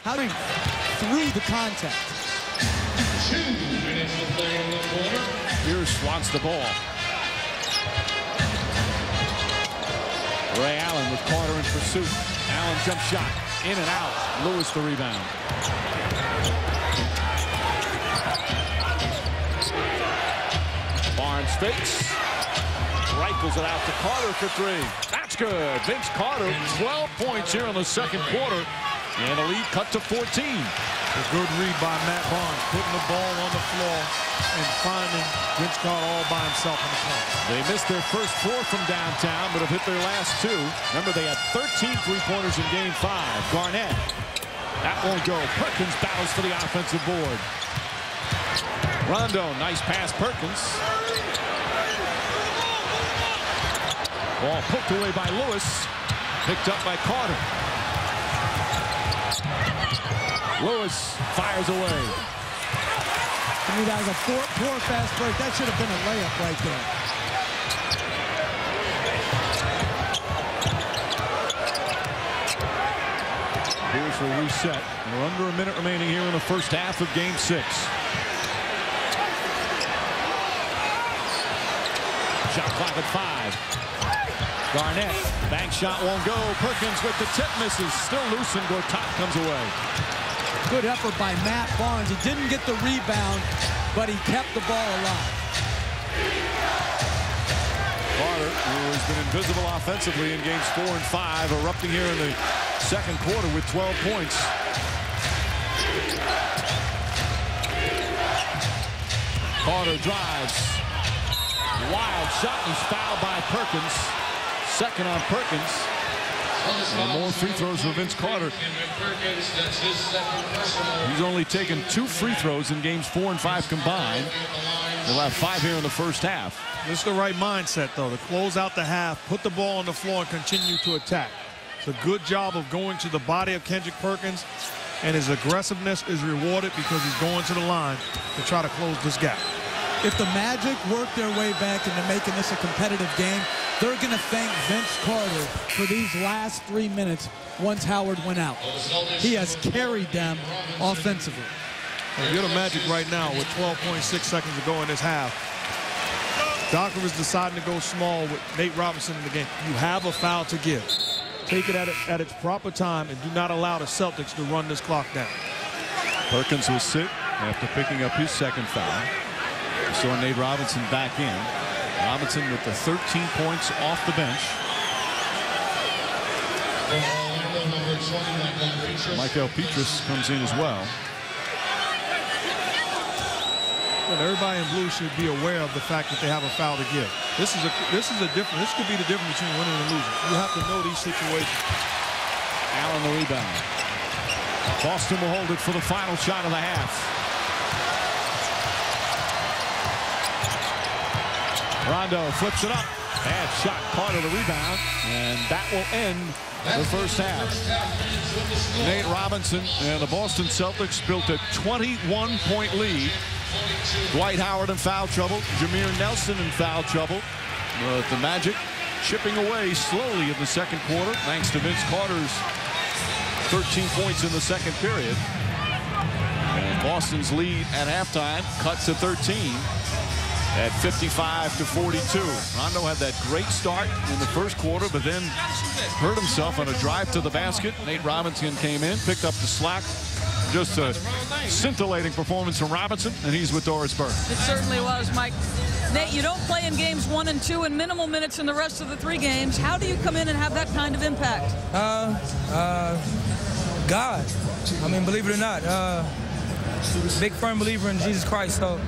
How do you through the contact? 2 minutes to play in the quarter. Pierce wants the ball. Ray Allen with Carter in pursuit. Allen jump shot. In and out. Lewis the rebound. Barnes fakes. Rifles it out to Carter for 3. That's good. Vince Carter, 12 points here in the second quarter. And the lead cut to 14. A good read by Matt Barnes, putting the ball on the floor and finding Vince Carter all by himself in the corner. They missed their first 4 from downtown, but have hit their last 2. Remember, they had 13 three-pointers in Game 5. Garnett. That won't go. Perkins battles for the offensive board. Rondo, nice pass, Perkins. Ball poked away by Lewis. Picked up by Carter. Lewis fires away. I mean, that was a poor fast break. That should have been a layup right there. Here's the reset. We're under a minute remaining here in the first half of Game 6. Shot clock at 5. Garnett, bank shot won't go. Perkins with the tip misses. Still loose and Gortat comes away. Good effort by Matt Barnes. He didn't get the rebound, but he kept the ball alive. Carter, who has been invisible offensively in games 4 and 5, erupting here in the second quarter with 12 points. Carter drives. Wild shot. He's fouled by Perkins. Second on Perkins. And more free throws for Vince Carter. He's only taken 2 free throws in games 4 and 5 combined. They'll have 5 here in the first half. This is the right mindset, though, to close out the half, put the ball on the floor, and continue to attack. It's a good job of going to the body of Kendrick Perkins, and his aggressiveness is rewarded because he's going to the line to try to close this gap. If the Magic work their way back into making this a competitive game, they're going to thank Vince Carter for these last 3 minutes once Howard went out. He has carried them offensively. Well, you're the Magic right now with 12.6 seconds to go in this half. Docker is deciding to go small with Nate Robinson in the game. You have a foul to give. Take it at its proper time and do not allow the Celtics to run this clock down. Perkins will sit after picking up his second foul. We saw Nate Robinson back in. Robinson with the 13 points off the bench. Michael Petrus comes in as well. And everybody in blue should be aware of the fact that they have a foul to give. This could be the difference between winning and losing. You have to know these situations. Allen the rebound. Boston will hold it for the final shot of the half. Rondo flips it up. Bad shot. Carter the rebound. And that will end the first half. Nate Robinson and the Boston Celtics built a 21-point lead. Dwight Howard in foul trouble. Jameer Nelson in foul trouble. But the Magic chipping away slowly in the second quarter thanks to Vince Carter's 13 points in the second period. And Boston's lead at halftime cut to 13 at 55-42. Rondo had that great start in the first quarter, but then hurt himself on a drive to the basket. Nate Robinson came in, picked up the slack. Just a scintillating performance from Robinson, and he's with Doris Burke. It certainly was, Mike. Nate, you don't play in games 1 and 2 and minimal minutes in the rest of the 3 games. How do you come in and have that kind of impact? God. I mean, believe it or not, big firm believer in Jesus Christ. So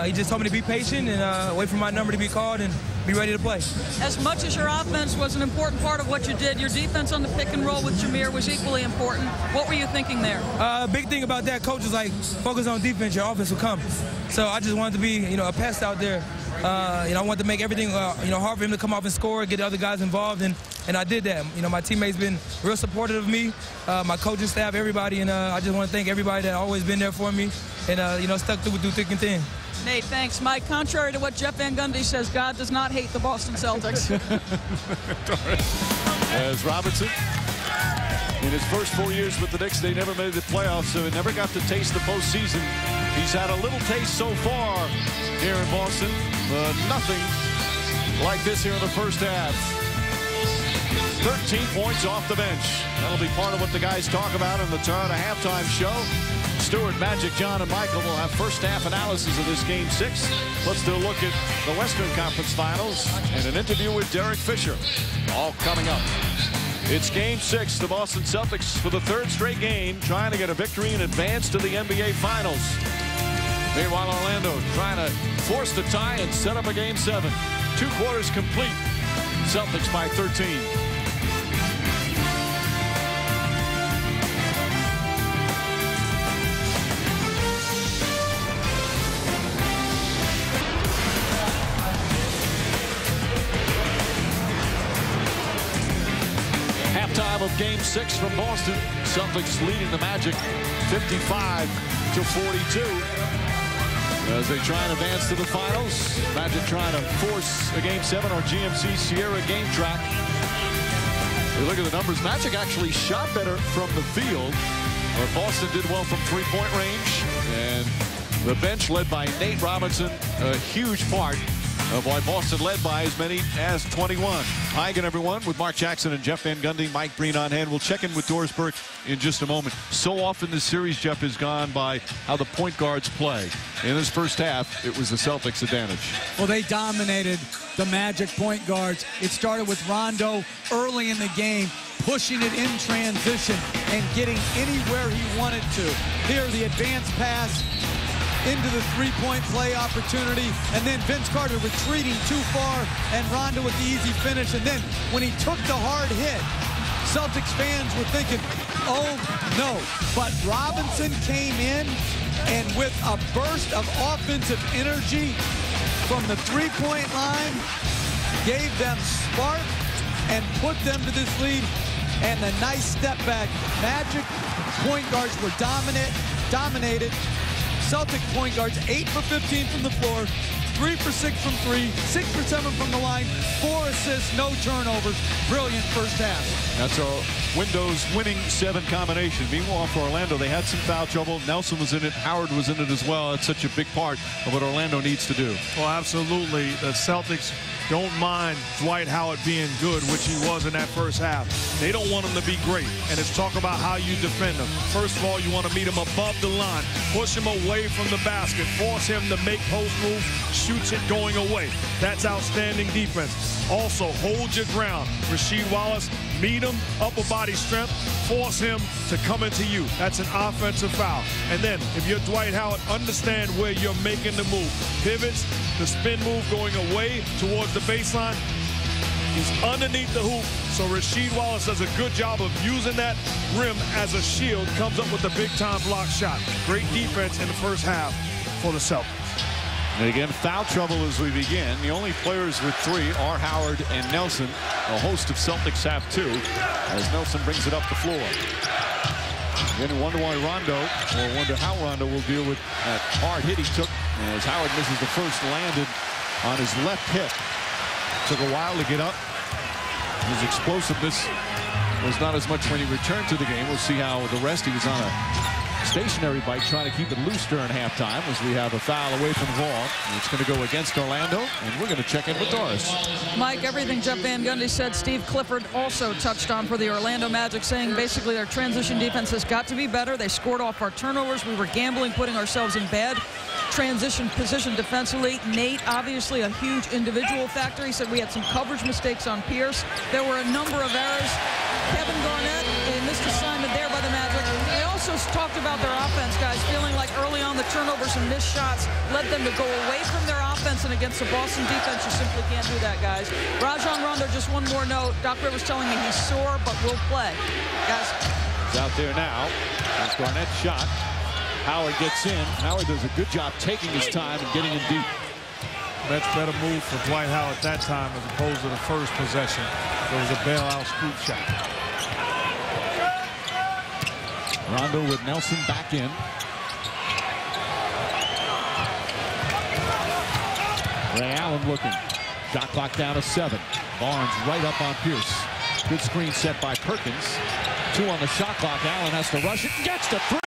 he just told me to be patient and wait for my number to be called and be ready to play. As much as your offense was an important part of what you did, your defense on the pick and roll with Jameer was equally important. What were you thinking there? Big thing about that, coach, is like, focus on defense, your offense will come. So I just wanted to be, a pest out there. I wanted to make everything, hard for him to come off and score, get the other guys involved, and I did that. My teammates been real supportive of me, my coaching staff, everybody, and I just want to thank everybody that always been there for me and, stuck through thick and thin. Nate, thanks. Mike, contrary to what Jeff Van Gundy says, God does not hate the Boston Celtics. As Robinson In his first 4 years with the Knicks, they never made the playoffs, so he never got to taste the postseason. He's had a little taste so far here in Boston, but nothing like this here in the first half. 13 points off the bench. That'll be part of what the guys talk about in the Toronto halftime show. Stewart, Magic, John, and Michael will have first half analysis of this Game 6. Let's do a look at the Western Conference Finals and an interview with Derek Fisher. All coming up. It's Game 6. The Boston Celtics, for the third straight game, trying to get a victory and advance to the NBA Finals. Meanwhile, Orlando trying to force the tie and set up a Game 7. 2 quarters complete. Celtics by 13. Halftime of Game 6 from Boston. Celtics leading the Magic 55-42. As they try and advance to the finals. Magic trying to force a Game 7 or GMC Sierra game track. You look at the numbers. Magic actually shot better from the field, but Boston did well from three-point range. And the bench led by Nate Robinson, a huge part of why Boston led by as many as 21. Hi again, everyone, with Mark Jackson and Jeff Van Gundy. Mike Breen on hand. We'll check in with Doris Burke in just a moment. So often this series, Jeff, has gone by how the point guards play. In this first half, it was the Celtics' advantage. Well, they dominated the Magic point guards. It started with Rondo early in the game, pushing it in transition and getting anywhere he wanted to. Here, the advanced pass into the three-point play opportunity, and then Vince Carter retreating too far, and Rondo with the easy finish. And then when he took the hard hit, Celtics fans were thinking, oh no. But Robinson came in, and with a burst of offensive energy from the three-point line, gave them spark and put them to this lead. And the nice step back. Magic point guards were dominated. Celtic point guards 8 for 15 from the floor, 3 for 6 from 3, 6 for 7 from the line, 4 assists, no turnovers. Brilliant first half. That's a Windows winning 7 combination. Meanwhile, for Orlando, they had some foul trouble. Nelson was in it. Howard was in it as well. That's such a big part of what Orlando needs to do. Well, absolutely. The Celtics don't mind Dwight Howard being good, which he was in that first half. They don't want him to be great, and it's talk about how you defend him. First of all, you want to meet him above the line, push him away from the basket, force him to make post moves, shoots it going away. That's outstanding defense. Also, hold your ground. Rasheed Wallace, meet him, upper body strength, force him to come into you. That's an offensive foul. And then, if you're Dwight Howard, understand where you're making the move. Pivots, the spin move going away towards the baseline. He's underneath the hoop, so Rasheed Wallace does a good job of using that rim as a shield, comes up with a big-time block shot. Great defense in the first half for the Celtics. And again, foul trouble as we begin. The only players with 3 are Howard and Nelson. A host of Celtics have 2 as Nelson brings it up the floor. Again, you wonder why Rondo, or wonder how Rondo will deal with that hard hit he took as Howard misses the first, landed on his left hip. Took a while to get up. His explosiveness was not as much when he returned to the game. We'll see how the rest. He was on a stationary bike trying to keep it loose during halftime as we have a foul away from the ball. It's going to go against Orlando, and we're going to check in with Doris. Mike, everything Jeff Van Gundy said, Steve Clifford also touched on for the Orlando Magic, saying basically their transition defense has got to be better. They scored off our turnovers. We were gambling, putting ourselves in bad transition position defensively. Nate, obviously a huge individual factor. He said we had some coverage mistakes on Pierce. There were a number of errors. Kevin Garnett, a missed assignment there by the Magic. They also talked about their offense, guys, feeling like early on the turnovers and missed shots led them to go away from their offense, and against the Boston defense, you simply can't do that, guys. Rajon Rondo, just one more note. Doc Rivers telling me he's sore, but will play. Guys. He's out there now. That's Garnett's shot. Howard gets in. Howard does a good job taking his time and getting in deep. Much better move for Dwight Howard that time as opposed to the first possession. There was a bailout scoop shot. Rondo with Nelson back in. Ray Allen looking. Shot clock down to 7. Barnes right up on Pierce. Good screen set by Perkins. 2 on the shot clock. Allen has to rush it. Gets the 3.